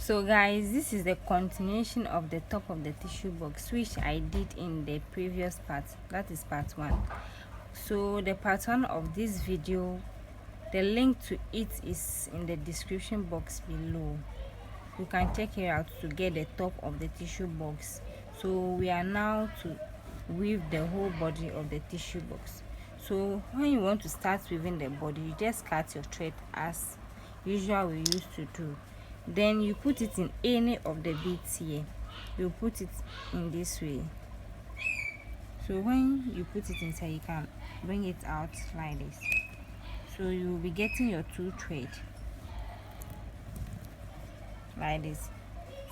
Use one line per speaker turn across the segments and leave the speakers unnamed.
So guys, this is the continuation of the top of the tissue box, which I did in the previous part. That is part 1. So the part 1 of this video, the link to it is in the description box below. You can check it out to get the top of the tissue box. So we are now to weave the whole body of the tissue box. So when you want to start weaving the body, you just cut your thread as usual we used to do. Then you put it in any of the beads here. You put it in this way. So when you put it inside, you can bring it out like this. So you will be getting your 2 thread like this.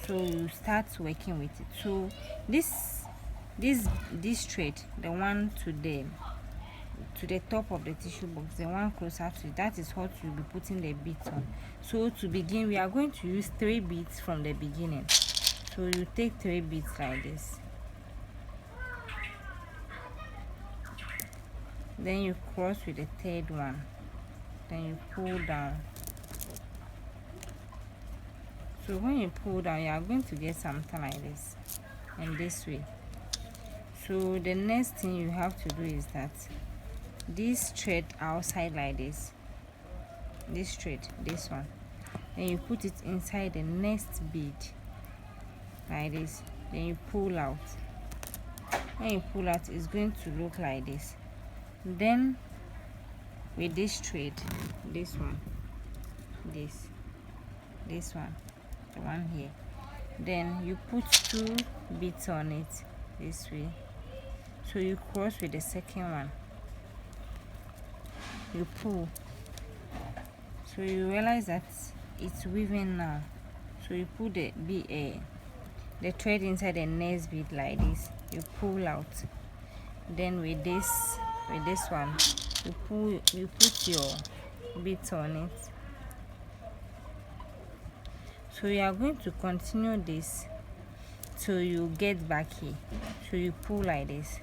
So you start working with it. So this thread, the one to the top of the tissue box, the one closer to it, that is what you'll be putting the beads on. So to begin, we are going to use 3 beads from the beginning. So you take 3 beads like this, then you cross with the 3rd one, then you pull down. So when you pull down, you are going to get something like this, and this way. So the next thing you have to do is that this thread outside like this thread, this one, then you put it inside the next bead like this, then you pull out. When you pull out, it's going to look like this. Then with this thread, this one, this one, the one here, then you put 2 beads on it this way. So you cross with the 2nd one, you pull. So you realize that it's weaving now. So you put the thread inside the next bead like this, you pull out. Then with this one, you put your beads on it. So you are going to continue this till you get back here. So you pull like this,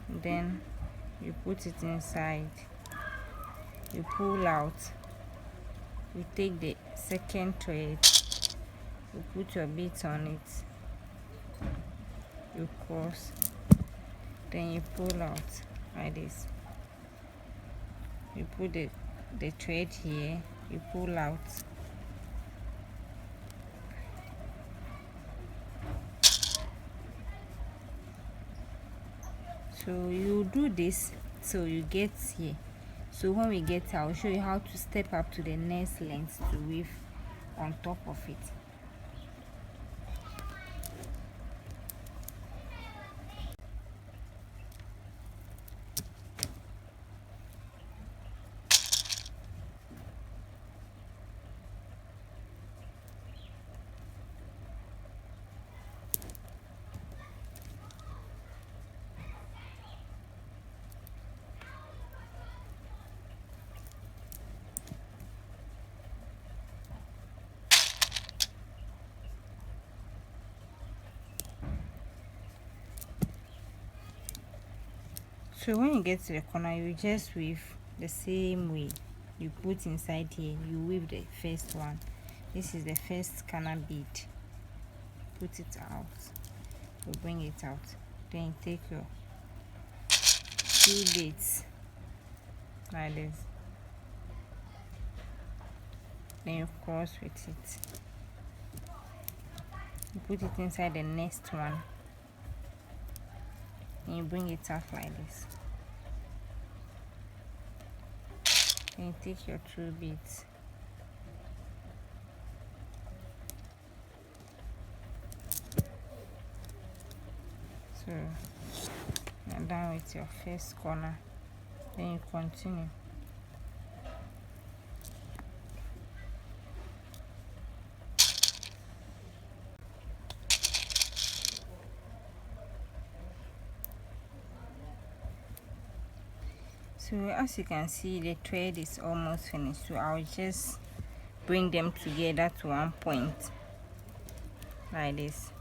then you put it inside, you pull out, you take the 2nd thread, you put your beads on it, you cross, then you pull out like this, you put the thread here, you pull out. So you do this till you get here. So when we get here, I'll show you how to step up to the next length to weave on top of it. So when you get to the corner, you just weave the same way. You put inside here, you weave the first one. This is the first corner bead. Put it out. You bring it out. Then you take your 2 beads like this. Then you cross with it. You put it inside the next one. And you bring it out like this. Then you take your 2 beads. So you're done with your first corner. Then you continue. So as you can see, the thread is almost finished. So I'll just bring them together to one point like this.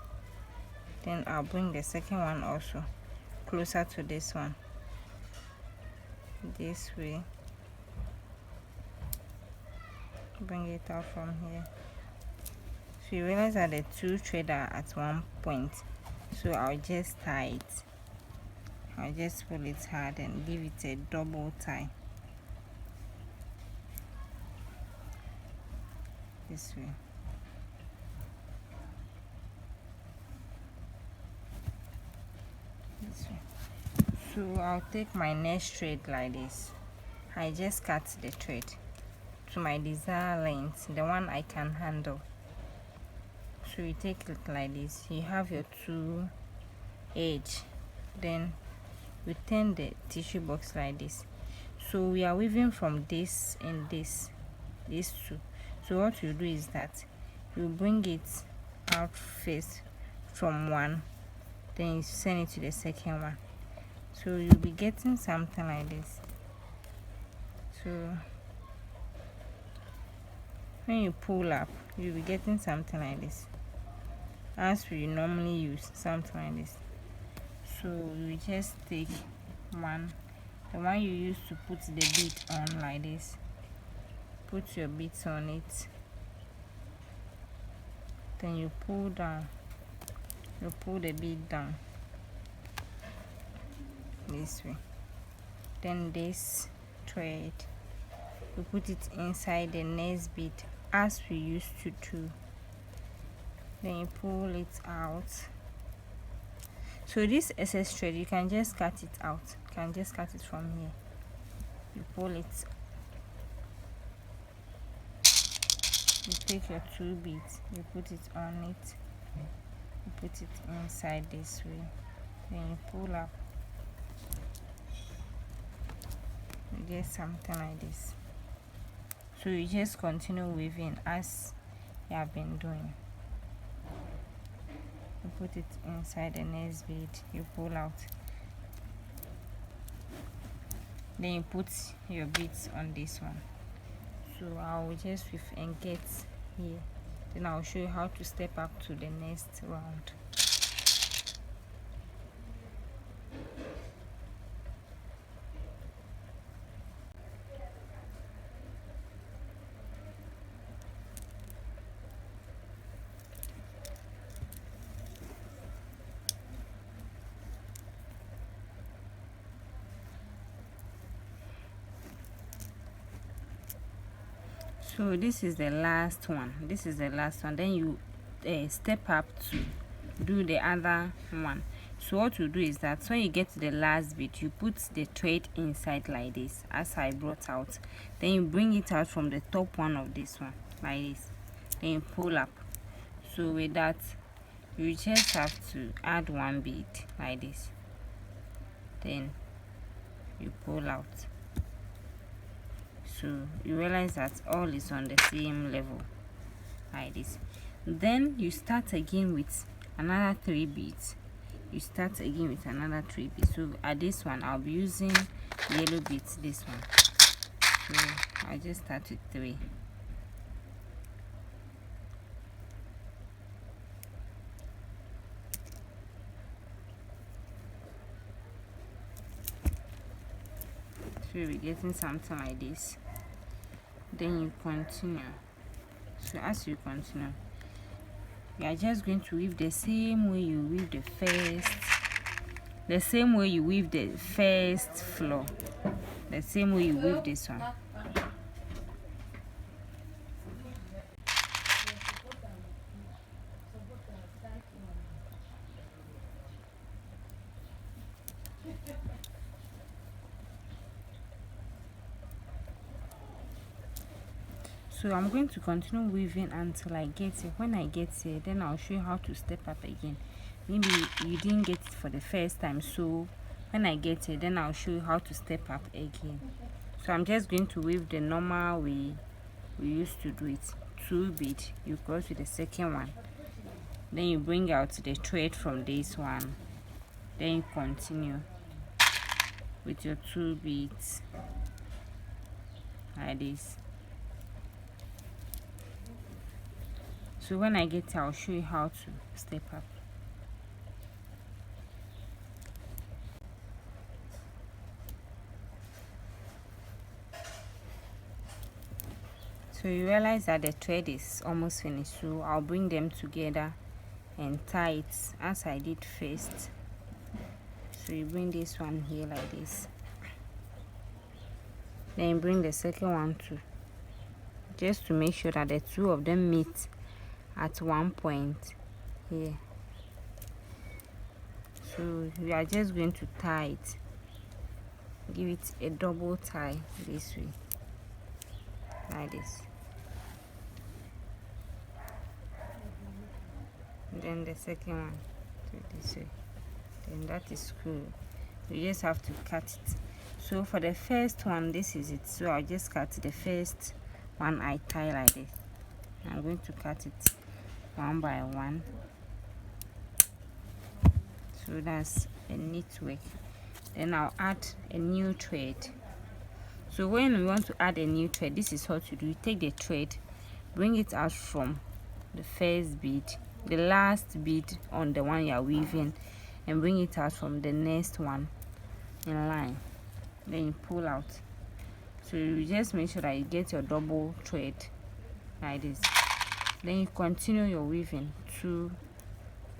Then I'll bring the 2nd one also closer to this one this way. bring it out from here. So you realize that the two threads are at one point, so I'll just tie it. I'll just pull it hard and give it a double tie this way. This way. So I'll take my next thread like this. I just cut the thread to my desired length, the one I can handle. So you take it like this. You have your two edge, then we turn the tissue box like this. So we are weaving from this and this, these two. So what you do is that you bring it out first from one, then you send it to the second one. So you'll be getting something like this. So when you pull up, you'll be getting something like this, as we normally use something like this. So you just take one, the one you use to put the bead on like this. Put your beads on it, then you pull down, you pull the bead down this way. Then this thread, you put it inside the next bead as we used to do. Then you pull it out. So this excess thread, you can just cut it out. You can just cut it from here. You pull it. You take your two beads, you put it on it, you put it inside this way, then you pull up, you get something like this. So you just continue weaving as you have been doing. You put it inside the next bead, you pull out, then you put your beads on this one. So I'll just weave and get here, then I'll show you how to step up to the next round. So this is the last one. This is the last one. Then you step up to do the other one. So what you do is that when you get to the last bit, you put the thread inside like this, as I brought out. Then you bring it out from the top one of this one like this. Then you pull up. So with that, you just have to add one bead like this. Then you pull out. So you realize that all is on the same level like this. Then you start again with another 3 beads. You start again with another 3 beads. So at this one, I'll be using yellow beads, this one. So I just start with 3. So you'll be getting something like this. Then you continue. So as you continue, you are just going to weave the same way you weave the first floor, the same way you weave this one. So I'm going to continue weaving until I get it. When I get it, then I'll show you how to step up again. Maybe you didn't get it for the first time, so when I get it, then I'll show you how to step up again. So I'm just going to weave the normal way we used to do it. 2 beads, you cross with the second one, then you bring out the thread from this one, then you continue with your 2 beads like this. So when I get it, I'll show you how to step up. So So you realize that the thread is almost finished, so I'll bring them together and tie it as I did first. So you bring this one here like this, then you bring the second one too, just to make sure that the two of them meet at one point here. So we are just going to tie it, give it a double tie this way, like this. And then the second one to this way. Then that is cool. You just have to cut it. So for the first one, this is it. So I'll just cut the first one I tie like this. I'm going to cut it one by one. So that's a neat work. Then I'll add a new thread. So when we want to add a new thread, this is what you do. You take the thread, bring it out from the first bead, the last bead on the one you are weaving, and bring it out from the next one in line. Then you pull out. So you just make sure that you get your double thread like this. Then you continue your weaving to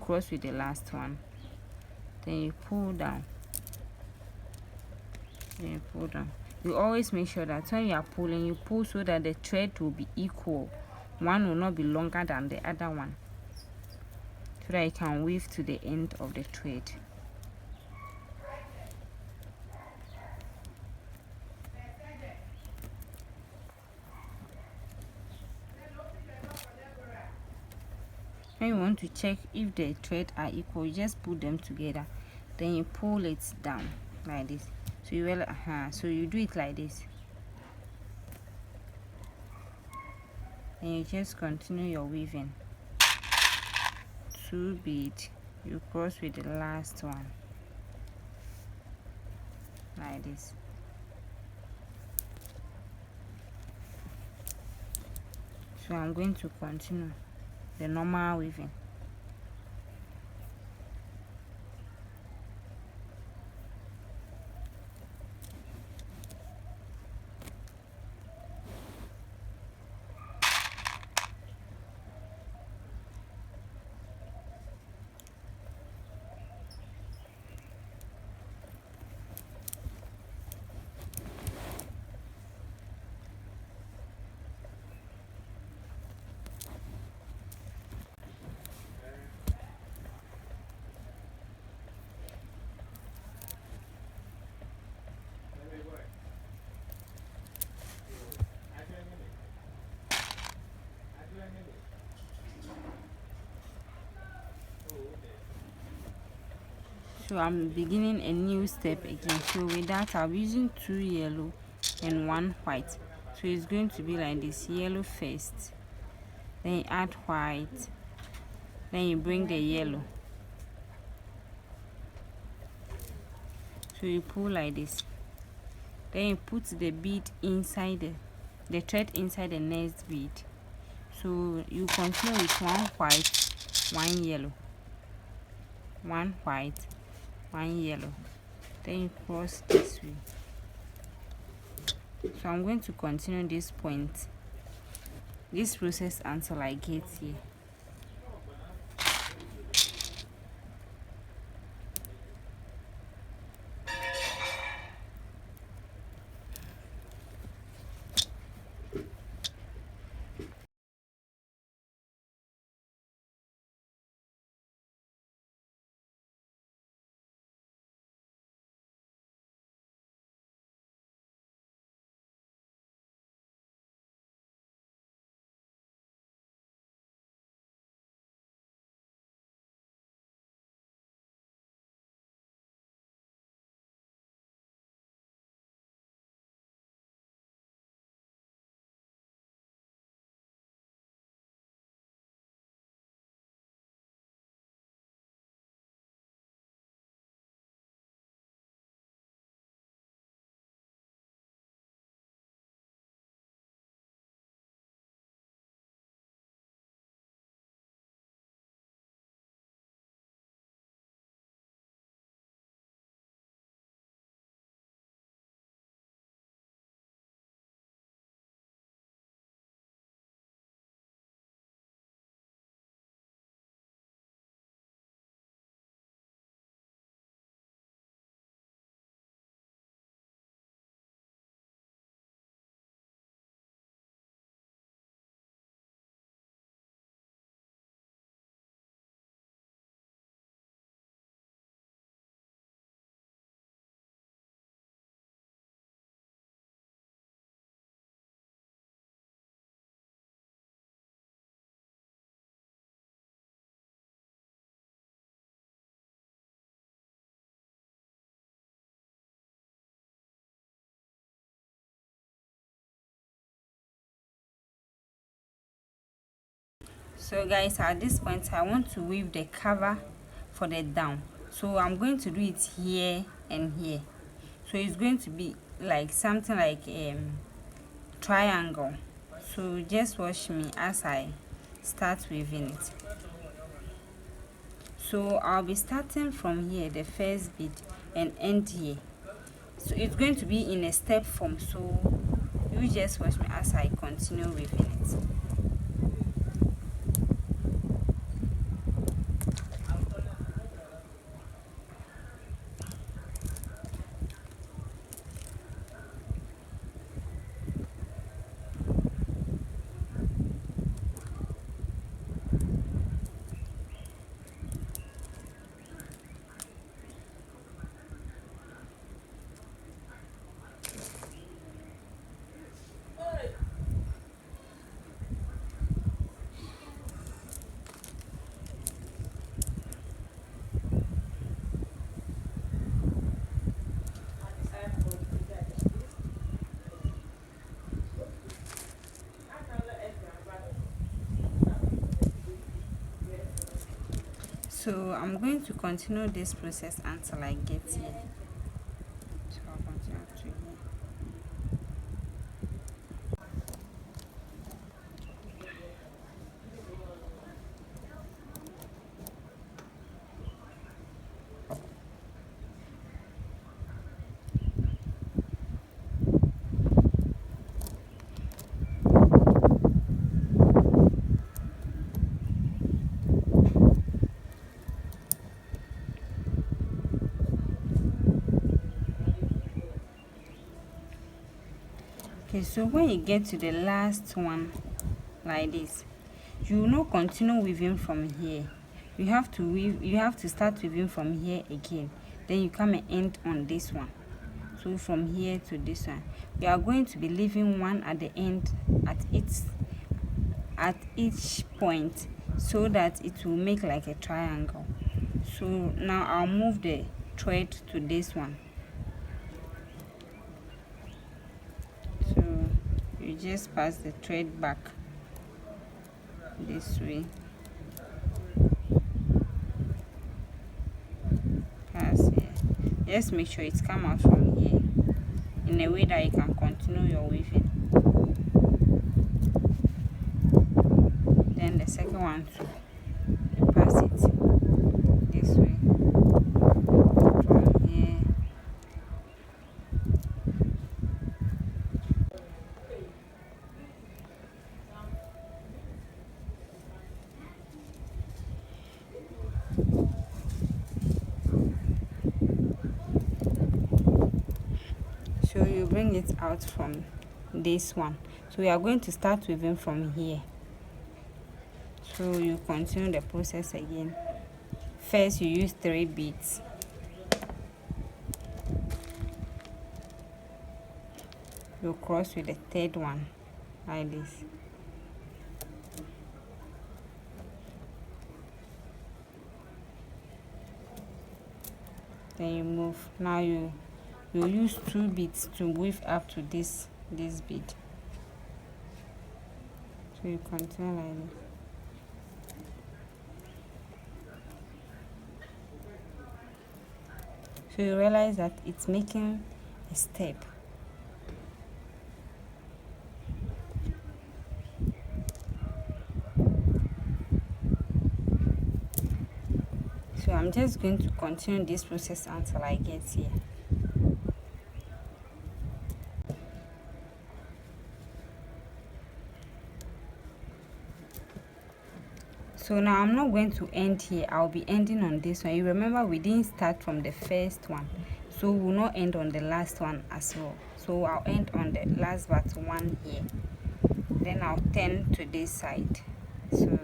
cross with the last one. Then you pull down. Then you pull down. You always make sure that when you are pulling, you pull so that the thread will be equal. One will not be longer than the other one, so that you can weave to the end of the thread. When you want to check if the thread are equal, you just put them together, then you pull it down like this. So you will so you do it like this, and you just continue your weaving. Two bead, you cross with the last one like this. So I'm going to continue the normal weaving. So I'm beginning a new step again. So with that, I'll be using 2 yellow and 1 white. So it's going to be like this: yellow first, then you add white, then you bring the yellow. So you pull like this, then you put the bead inside the thread inside the next bead. So you continue with 1 white, 1 yellow, 1 white, 1 yellow, then you cross this way. So I'm going to continue this process until I get here. So guys, at this point I want to weave the cover for the down, so I'm going to do it here and here. So it's going to be like something like triangle. So just watch me as I start weaving it. So I'll be starting from here, the first bead, and end here. So it's going to be in a step form, so you just watch me as I continue weaving it. So I'm going to continue this process until I get here. So I'll continue to here. Okay, so when you get to the last one like this, you will not continue weaving from here. You have to start weaving from here again, then you come and end on this one. So from here to this one, we are going to be leaving one at the end at each point, so that it will make like a triangle. So now I'll move the thread to this one. So you just pass the thread back this way, pass here. Just make sure it's come out from here in a way that you can continue your weaving. Then the second one too, you pass it this way from here. So you bring it out from this one. So we are going to start weaving from here. So you continue the process again. First you use 3 beads. You cross with the third one like this. Then you move. Now you use 2 beads to weave up to this bead. So you continue like this. So you realize that it's making a step. So I'm just going to continue this process until I get here. So now I'm not going to end here, I'll be ending on this one. You remember we didn't start from the first one, so we will not end on the last one as well. So I'll end on the last but one here, then I'll turn to this side. So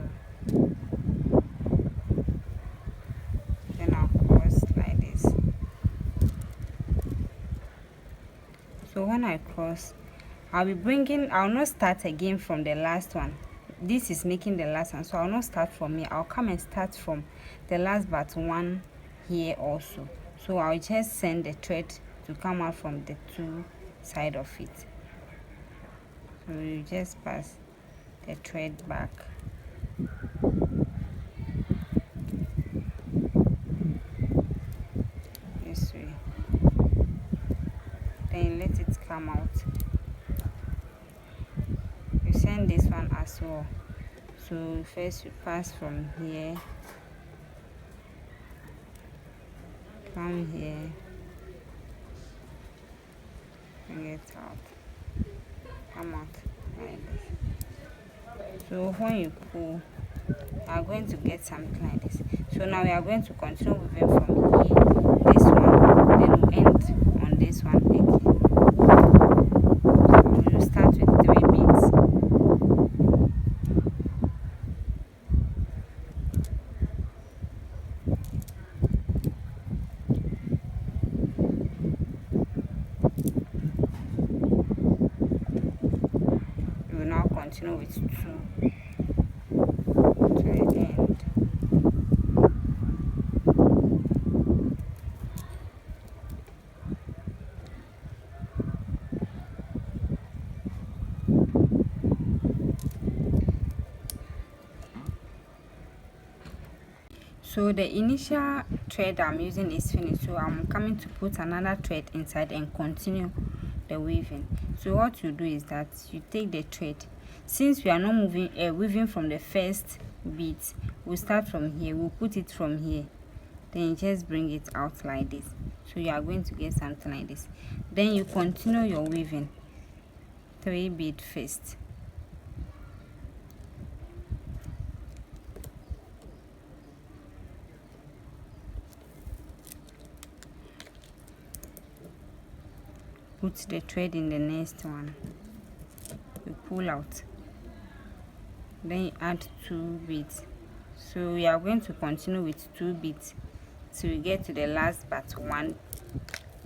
then I'll cross like this. So when I cross, I'll not start again from the last one. This is making the last one, so I'll not start from here. I'll come and start from the last but one here also. So I'll just send the thread to come out from the 2 sides of it. So you just pass the thread back this way, then let it come out. You send this one as well. So first you pass from here, come here, bring it out, come out like this. So when you pull, you are going to get something like this. So now we are going to continue weaving from here, this one, then we end on this one again. So we will start with 3 beads. We will now continue with 2 to the end. So the initial thread I'm using is finished, so I'm coming to put another thread inside and continue the weaving. So what you do is that you take the thread, since we are not weaving from the first bead, we'll start from here, we'll put it from here, then you just bring it out like this. So you are going to get something like this. Then you continue your weaving, 3 bead first. Put the thread in the next one, you pull out, then you add 2 beads. So we are going to continue with 2 beads till we get to the last but 1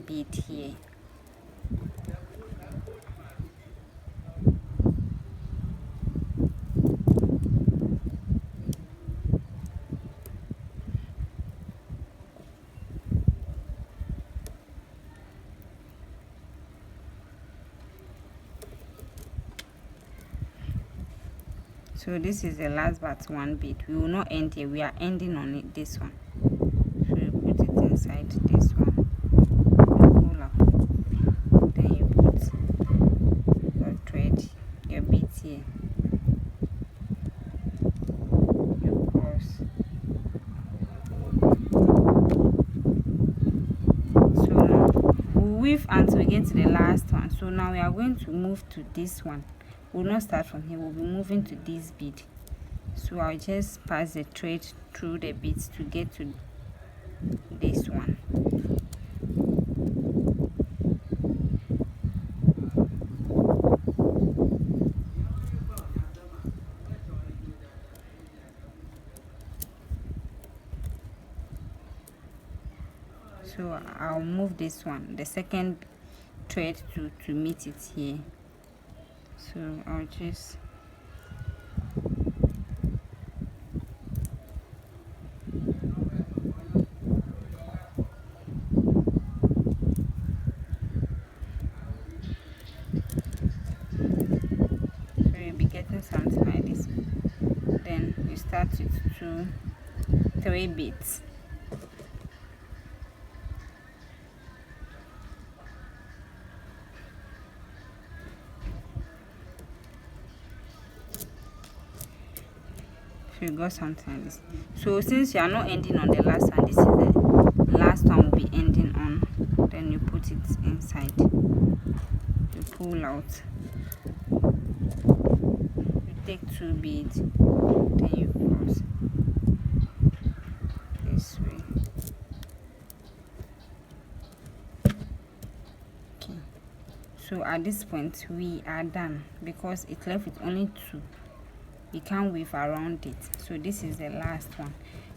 bead here. So this is the last but 1 bead. We will not end here, we are ending on it, this one. So you put it inside this one, pull up, then you put your thread, your beads here, you cross. So now we'll weave until we get to the last one. So now we are going to move to this one. We'll not start from here, we'll be moving to this bead. So I'll just pass the thread through the beads to get to this one. So I'll move this one, the second thread, to meet it here. So I'll just something like this. Then you start with 2, 3 beads. So you got something like this. So since you are not ending on the last one, this is the last one will be ending on. Then you put it inside. You pull out. Take 2 beads, then you cross this way. Okay, so at this point we are done because it left with only 2. We can't weave around it, so this is the last one.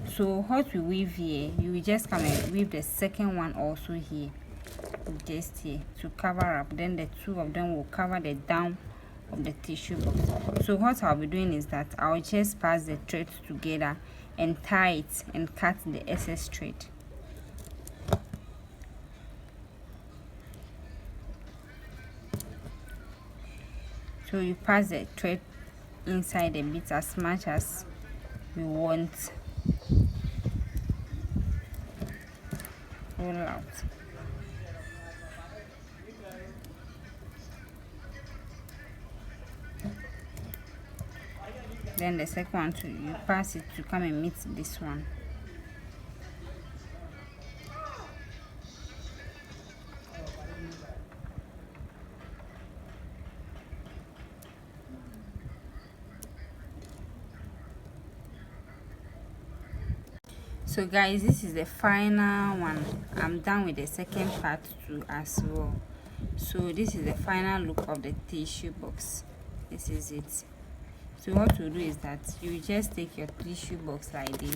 So what we weave here, you will just come and weave the second one also here, just here, to cover up. Then the 2 of them will cover the down of the tissue box. So what I'll be doing is that I'll just pass the thread together and tie it and cut the excess thread. So you pass the thread inside the beads as much as we want roll out. Then the second one to you pass it to come and meet this one. So guys, this is the final one. I'm done with the second part too as well. So this is the final look of the tissue box. This is it. So what you do is that you just take your tissue box like this,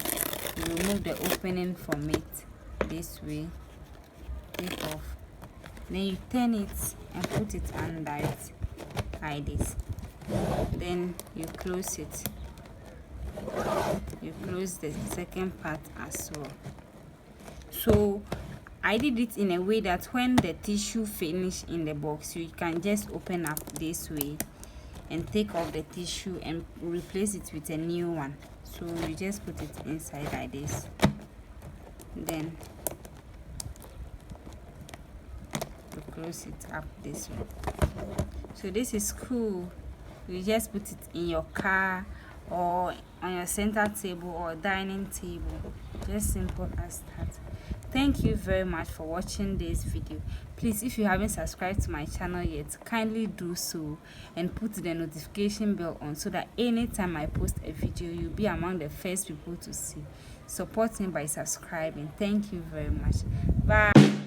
you remove the opening from it this way, take off, then you turn it and put it under it like this, then you close it. You close the second part as well. So I did it in a way that when the tissue finish in the box, you can just open up this way and take off the tissue and replace it with a new one. So you just put it inside like this, then you close it up this way. So this is cool. You just put it in your car or on your center table or dining table, just simple as that. Thank you very much for watching this video. Please, if you haven't subscribed to my channel yet, kindly do so and put the notification bell on so that anytime I post a video, you'll be among the first people to see. Support me by subscribing. Thank you very much. Bye.